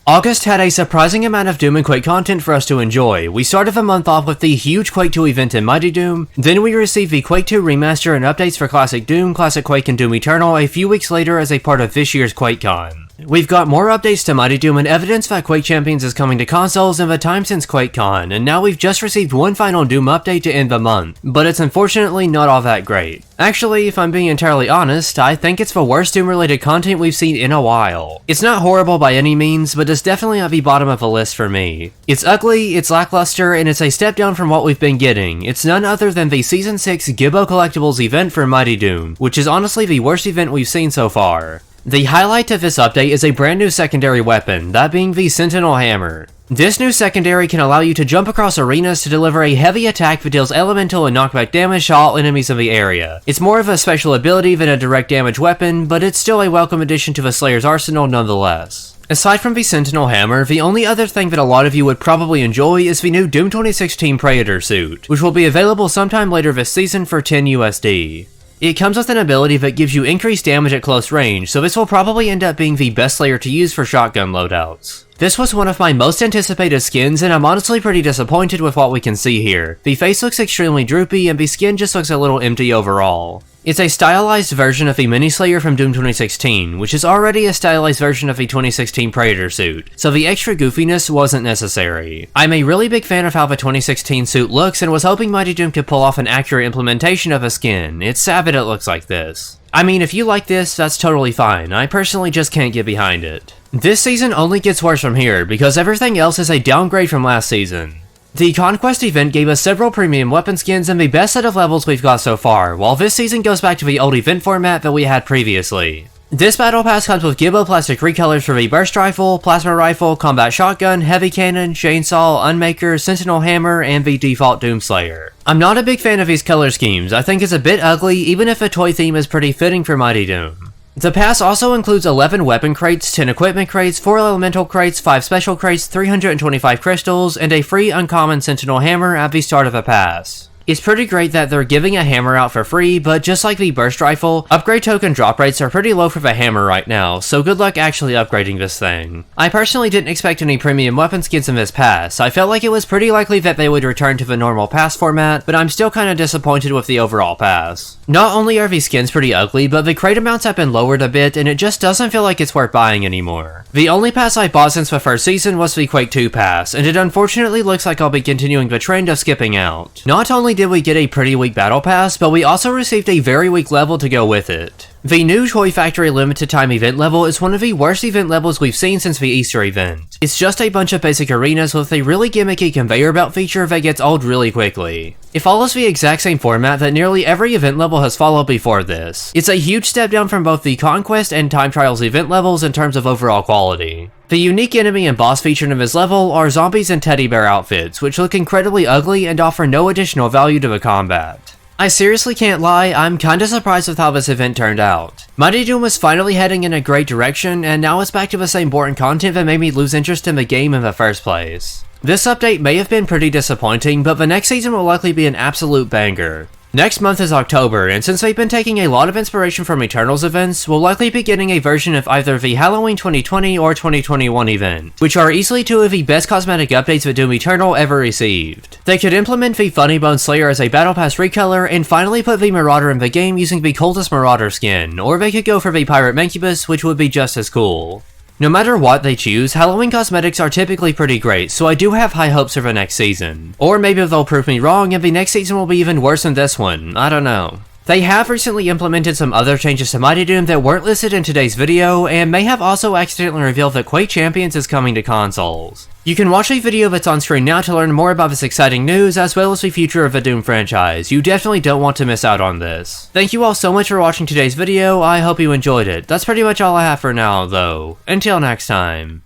August had a surprising amount of Doom and Quake content for us to enjoy. We started the month off with the huge Quake 2 event in Mighty Doom, then we received the Quake 2 Remaster and updates for Classic Doom, Classic Quake, and Doom Eternal a few weeks later as a part of this year's QuakeCon. We've got more updates to Mighty Doom and evidence that Quake Champions is coming to consoles in the time since QuakeCon, and now we've just received one final Doom update to end the month, but it's unfortunately not all that great. Actually, if I'm being entirely honest, I think it's the worst Doom-related content we've seen in a while. It's not horrible by any means, but it's definitely at the bottom of the list for me. It's ugly, it's lackluster, and it's a step down from what we've been getting. It's none other than the Season 6 Gibbo Collectibles event for Mighty Doom, which is honestly the worst event we've seen so far. The highlight of this update is a brand new secondary weapon, that being the Sentinel Hammer. This new secondary can allow you to jump across arenas to deliver a heavy attack that deals elemental and knockback damage to all enemies in the area. It's more of a special ability than a direct damage weapon, but it's still a welcome addition to the Slayer's arsenal nonetheless. Aside from the Sentinel Hammer, the only other thing that a lot of you would probably enjoy is the new Doom 2016 Praetor suit, which will be available sometime later this season for 10 USD. It comes with an ability that gives you increased damage at close range, so this will probably end up being the best Slayer to use for shotgun loadouts. This was one of my most anticipated skins, and I'm honestly pretty disappointed with what we can see here. The face looks extremely droopy, and the skin just looks a little empty overall. It's a stylized version of the Mini Slayer from Doom 2016, which is already a stylized version of the 2016 Praetor suit, so the extra goofiness wasn't necessary. I'm a really big fan of how the 2016 suit looks and was hoping Mighty Doom could pull off an accurate implementation of a skin. It's sad that it looks like this. I mean, if you like this, that's totally fine. I personally just can't get behind it. This season only gets worse from here, because everything else is a downgrade from last season. The Conquest event gave us several premium weapon skins and the best set of levels we've got so far, while this season goes back to the old event format that we had previously. This battle pass comes with Gibbo plastic recolors for the Burst Rifle, Plasma Rifle, Combat Shotgun, Heavy Cannon, Chainsaw, Unmaker, Sentinel Hammer, and the default Doomslayer. I'm not a big fan of these color schemes. I think it's a bit ugly, even if the toy theme is pretty fitting for Mighty Doom. The pass also includes 11 weapon crates, 10 equipment crates, 4 elemental crates, 5 special crates, 325 crystals, and a free uncommon Sentinel Hammer at the start of the pass. It's pretty great that they're giving a hammer out for free, but just like the Burst Rifle, upgrade token drop rates are pretty low for the hammer right now, so good luck actually upgrading this thing. I personally didn't expect any premium weapon skins in this pass. I felt like it was pretty likely that they would return to the normal pass format, but I'm still kinda disappointed with the overall pass. Not only are these skins pretty ugly, but the crate amounts have been lowered a bit, and it just doesn't feel like it's worth buying anymore. The only pass I bought since the first season was the Quake 2 pass, and it unfortunately looks like I'll be continuing the trend of skipping out. Not only did we get a pretty weak battle pass, but we also received a very weak level to go with it. The new Toy Factory limited time event level is one of the worst event levels we've seen since the Easter event. It's just a bunch of basic arenas with a really gimmicky conveyor belt feature that gets old really quickly. It follows the exact same format that nearly every event level has followed before this. It's a huge step down from both the Conquest and Time Trials event levels in terms of overall quality. The unique enemy and boss featured in this level are zombies and teddy bear outfits, which look incredibly ugly and offer no additional value to the combat. I seriously can't lie, I'm kinda surprised with how this event turned out. Mighty Doom was finally heading in a great direction, and now it's back to the same boring content that made me lose interest in the game in the first place. This update may have been pretty disappointing, but the next season will likely be an absolute banger. Next month is October, and since they've been taking a lot of inspiration from Eternal's events, we'll likely be getting a version of either the Halloween 2020 or 2021 event, which are easily two of the best cosmetic updates that Doom Eternal ever received. They could implement the Funny Bone Slayer as a Battle Pass recolor, and finally put the Marauder in the game using the Cultist Marauder skin, or they could go for the Pirate Mancubus, which would be just as cool. No matter what they choose, Halloween cosmetics are typically pretty great, so I do have high hopes for the next season. Or maybe they'll prove me wrong and the next season will be even worse than this one, I don't know. They have recently implemented some other changes to Mighty Doom that weren't listed in today's video, and may have also accidentally revealed that Quake Champions is coming to consoles. You can watch a video that's on screen now to learn more about this exciting news, as well as the future of the Doom franchise. You definitely don't want to miss out on this. Thank you all so much for watching today's video, I hope you enjoyed it. That's pretty much all I have for now, though. Until next time.